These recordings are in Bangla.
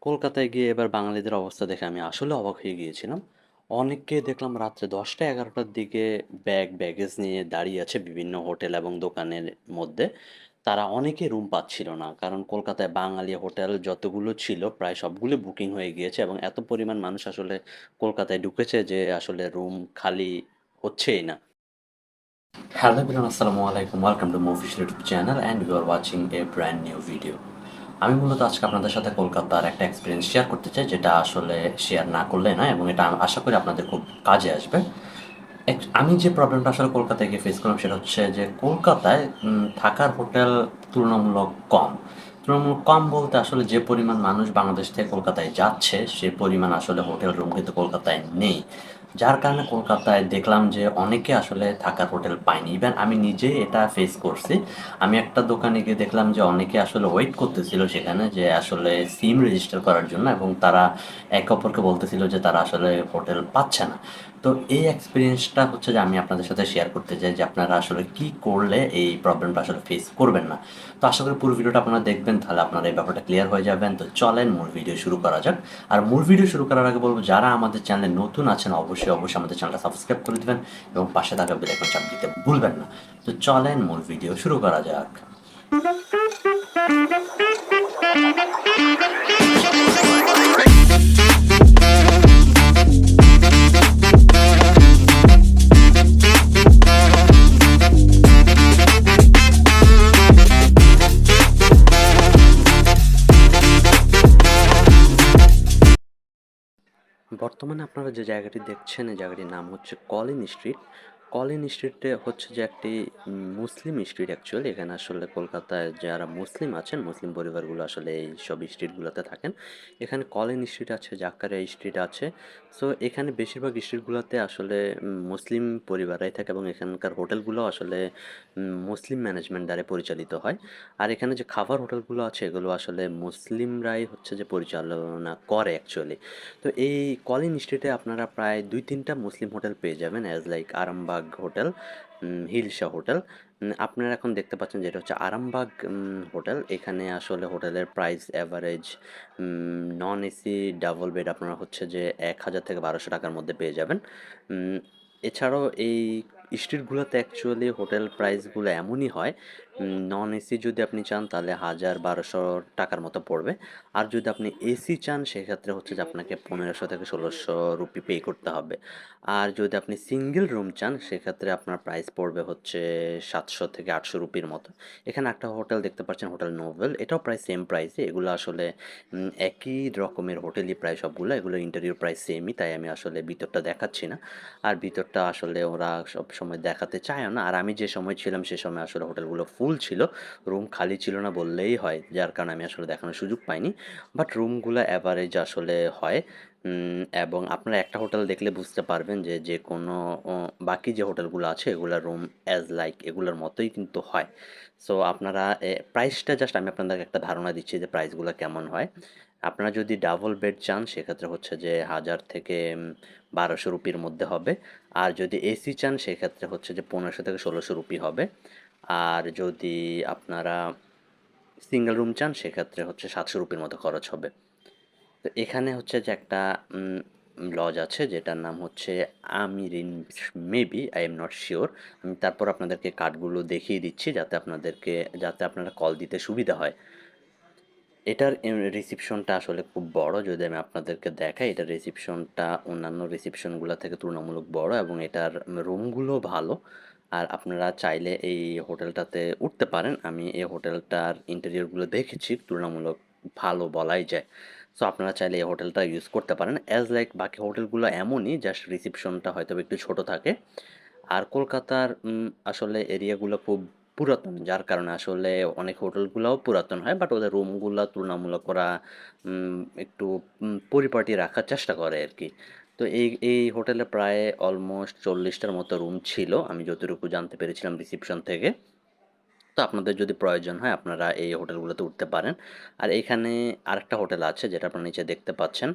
কলকাতায় গিয়ে এবার বাঙালিদের অবস্থা দেখে আমি আসলে অবাক হয়ে গিয়েছিলাম। অনেককে দেখলাম রাত্রে ১০টা-১১টার দিকে ব্যাগেজ নিয়ে দাঁড়িয়ে আছে বিভিন্ন হোটেল এবং দোকানের মধ্যে। তারা অনেকে রুম পাচ্ছিল না। কারণ কলকাতায় বাঙালি হোটেল যতগুলো ছিল প্রায় সবগুলো বুকিং হয়ে গিয়েছে এবং এত পরিমাণ মানুষ আসলে কলকাতায় ঢুকেছে যে আসলে রুম খালি হচ্ছেই না। Hello everyone, আসসালামু আলাইকুম। Welcome to movies YouTube channel and you are watching a brand new video. আমি মূলত আজকে আপনাদের সাথে কলকাতার একটা এক্সপিরিয়েন্স শেয়ার করতে চাই, যেটা আসলে শেয়ার না করলে নয় এবং এটা আশা করি আপনাদের খুব কাজে আসবে। আমি যে প্রবলেমটা আসলে কলকাতায় গিয়ে ফেস করলাম সেটা হচ্ছে যে কলকাতায় থাকার হোটেল তুলনামূলক কম। তুলনামূলক কম বলতে আসলে যে পরিমাণ মানুষ বাংলাদেশ থেকে কলকাতায় যাচ্ছে সে পরিমাণ আসলে হোটেল রুম কিন্তু কলকাতায় নেই। যার কারণে কলকাতায় দেখলাম যে অনেকে আসলে থাকার হোটেল পায়নি। ইভেন আমি নিজেই এটা ফেস করছি। আমি একটা দোকানে গিয়ে দেখলাম যে অনেকে আসলে ওয়েট করতেছিল সেখানে যে আসলে সিম রেজিস্টার করার জন্য, এবং তারা একে অপরকে বলতেছিল যে তারা আসলে হোটেল পাচ্ছে না। তো এই এক্সপিরিয়েন্সটা হচ্ছে যে আমি আপনাদের সাথে শেয়ার করতে চাই যে আপনারা আসলে কি করলে এই প্রবলেমটা আসলে ফেস করবেন না। তো আশা করি পুরো ভিডিওটা আপনারা দেখবেন, তাহলে আপনারা এই ব্যাপারটা ক্লিয়ার হয়ে যাবেন। তো চলেন মূল ভিডিও শুরু করা যাক। আর মূল ভিডিও শুরু করার আগে বলবো, যারা আমাদের চ্যানেলে নতুন আছেন অবশ্যই আমাদের চ্যানেলটা সাবস্ক্রাইব করে দিবেন এবং পাশে থাকা বেল আইকন চাপ দিতে ভুলবেন না। তো চলেন মূল ভিডিও শুরু করা যাক। বর্তমানে আপনারা যে জায়গাটি দেখছেন এই জায়গাটির নাম হচ্ছে কলিন স্ট্রিট। কলিন স্ট্রিটে হচ্ছে যে একটি মুসলিম স্ট্রিট অ্যাকচুয়ালি। এখানে আসলে কলকাতায় যারা মুসলিম আছেন, মুসলিম পরিবারগুলো আসলে এই সব স্ট্রিটগুলোতে থাকেন। এখানে কলিন স্ট্রিট আছে, জাকারিয়া স্ট্রিট আছে। সো এখানে বেশিরভাগ স্ট্রিটগুলোতে আসলে মুসলিম পরিবাররাই থাকে এবং এখানকার হোটেলগুলো আসলে মুসলিম ম্যানেজমেন্ট দ্বারা পরিচালিত হয়। আর এখানে যে খাবার হোটেলগুলো আছে এগুলো আসলে মুসলিমরাই হচ্ছে যে পরিচালনা করে অ্যাকচুয়ালি। তো এই কলিন স্ট্রিটে আপনারা প্রায় ২-৩টা মুসলিম হোটেল পেয়ে যাবেন, as like Arambagh hotel, hilsa hotel. আপনারা এখন দেখতে পাচ্ছেন যেটা হচ্ছে আরামবাগ হোটেল। এখানে আসলে হোটেলের price average non AC double bed আপনারা হচ্ছে যে ১,০০০ থেকে ১,২০০ টাকার মধ্যে পেয়ে যাবেন। উম, এছাড়াও এই স্ট্রিটগুলোতে অ্যাকচুয়ালি হোটেল প্রাইসগুলো এমনই হয়, নন এসি যদি আপনি চান তাহলে ১,০০০-১,২০০ টাকার মতো পড়বে। আর যদি আপনি এসি চান সেক্ষেত্রে হচ্ছে যে আপনাকে ১৫০০ থেকে ১৬০০ রুপি পে করতে হবে। আর যদি আপনি সিঙ্গেল রুম চান সেক্ষেত্রে আপনার প্রাইস পড়বে হচ্ছে ৭০০ থেকে ৮০০ রুপির মতো। এখানে একটা হোটেল দেখতে পাচ্ছেন, হোটেল নোভেল, এটাও প্রায় সেম প্রাইসে। এগুলো আসলে একই রকমের হোটেলই প্রায় সবগুলো। এগুলো ইন্টেরিয়র প্রাইস সেমই, তাই আমি আসলে ভিতরটা দেখাচ্ছি না। আর ভিতরটা আসলে ওরা সবসময় দেখাতে চায়ও না। আর আমি যে সময় ছিলাম সে সময় আসলে হোটেলগুলো ফুল ছিল, রুম খালি ছিল না বললেই হয়। যার কারণে আমি আসলে দেখানোর সুযোগ পাইনি। বাট রুমগুলো অ্যাভারেজ আসলে হয়। এবং আপনারা একটা হোটেল দেখলে বুঝতে পারবেন যে যে কোনো বাকি যে হোটেলগুলো আছে এগুলোর রুম অ্যাজ লাইক এগুলোর মতোই কিন্তু হয়। সো আপনারা প্রাইসটা জাস্ট আমি আপনাদেরকে একটা ধারণা দিচ্ছি যে প্রাইসগুলো কেমন হয়। আপনারা যদি ডাবল বেড চান সেক্ষেত্রে হচ্ছে যে ১,০০০ থেকে ১,২০০ রুপির মধ্যে হবে। আর যদি এসি চান সেক্ষেত্রে হচ্ছে যে ১৫০০ থেকে ১৬০০ রুপি হবে। আর যদি আপনারা সিঙ্গেল রুম চান সেক্ষেত্রে হচ্ছে ৭০০ রুপির মতো খরচ হবে। তো এখানে হচ্ছে যে একটা লজ আছে যেটার নাম হচ্ছে আমিরিন, maybe I am not sure. আমি তারপর আপনাদেরকে কার্ডগুলো দেখিয়ে দিচ্ছি যাতে আপনারা কল দিতে সুবিধা হয়। এটার রিসিপশনটা আসলে খুব বড়। যদি আমি আপনাদেরকে দেখাই, এটার রিসিপশনটা অন্যান্য রিসিপশনগুলো থেকে তুলনামূলক বড় এবং এটার রুমগুলো ভালো। আর আপনারা চাইলে এই হোটেলটাতে উঠতে পারেন। আমি এই হোটেলটার ইন্টেরিয়রগুলো দেখেছি, তুলনামূলক ভালো বলাই যায়। সো আপনারা চাইলে এই হোটেলটা ইউজ করতে পারেন। অ্যাজ লাইক বাকি হোটেলগুলো এমনই, জাস্ট রিসিপশনটা হয়তো একটু ছোট থাকে। আর কলকাতার আসলে এরিয়াগুলো খুব পুরাতন, যার কারণে আসলে অনেক হোটেলগুলোও পুরাতন হয়, বাট ওদের রুমগুলা তুলনামূলক ওরা একটু পরিপাটি রাখার চেষ্টা করে আর কি। তো এই হোটেলে প্রায় অলমোস্ট ৪০টার মতো রুম ছিল আমি যতটুকু জানতে পেরেছিলাম রিসিপশন থেকে। তো আপনাদের যদি প্রয়োজন হয় আপনারা এই হোটেলগুলোতে উঠতে পারেন। আর এইখানে আরেকটা হোটেল আছে যেটা আপনারা নিচে দেখতে পাচ্ছেন।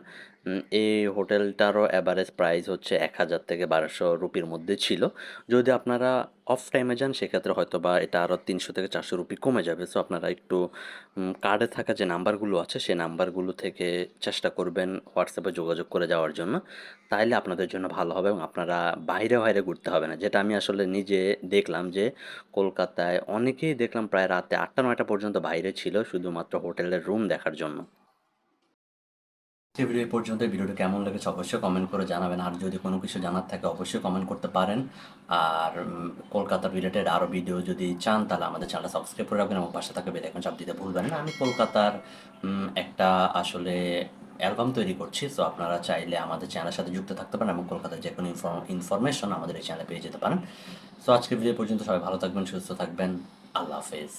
এই হোটেলটারও অ্যাভারেজ প্রাইস হচ্ছে ১,০০০ থেকে ১,২০০ রুপির মধ্যে ছিল। যদি আপনারা অফ টাইমে যান সেক্ষেত্রে হয়তো বা এটা আরও ৩০০ থেকে ৪০০ রুপি কমে যাবে। সো আপনারা একটু কার্ডে থাকা যে নাম্বারগুলো আছে সেই নাম্বারগুলো থেকে চেষ্টা করবেন হোয়াটসঅ্যাপে যোগাযোগ করে যাওয়ার জন্য। তাইলে আপনাদের জন্য ভালো হবে এবং আপনারা বাইরে ঘুরতে হবে না। যেটা আমি আসলে নিজে দেখলাম যে কলকাতায় অনেকেই দেখলাম প্রায় রাতে ৮ঃ০০-৯ঃ০০ পর্যন্ত বাইরে ছিল শুধুমাত্র হোটেলের রুম দেখার জন্য। ভিডিও এই পর্যন্ত। ভিডিওটা কেমন লেগেছে অবশ্যই কমেন্ট করে জানাবেন। আর যদি কোনো কিছু জানার থাকে অবশ্যই কমেন্ট করতে পারেন। আর কলকাতা রিলেটেড আরও ভিডিও যদি চান তাহলে আমাদের চ্যানেলটা সাবস্ক্রাইব করে রাখবেন এবং পাশে থাকা বেল আইকন চাপ দিতে ভুলবেন না। আমি কলকাতার একটা আসলে অ্যালবাম তৈরি করছি। সো আপনারা চাইলে আমাদের চ্যানেলের সাথে যুক্ত থাকতে পারেন এবং কলকাতার যে কোনো ইনফরমেশন আমাদের এই চ্যানেলে পেয়ে যেতে পারেন। সো আজকের ভিডিও পর্যন্ত সবাই ভালো থাকবেন, সুস্থ থাকবেন। আল্লাহ হাফেজ।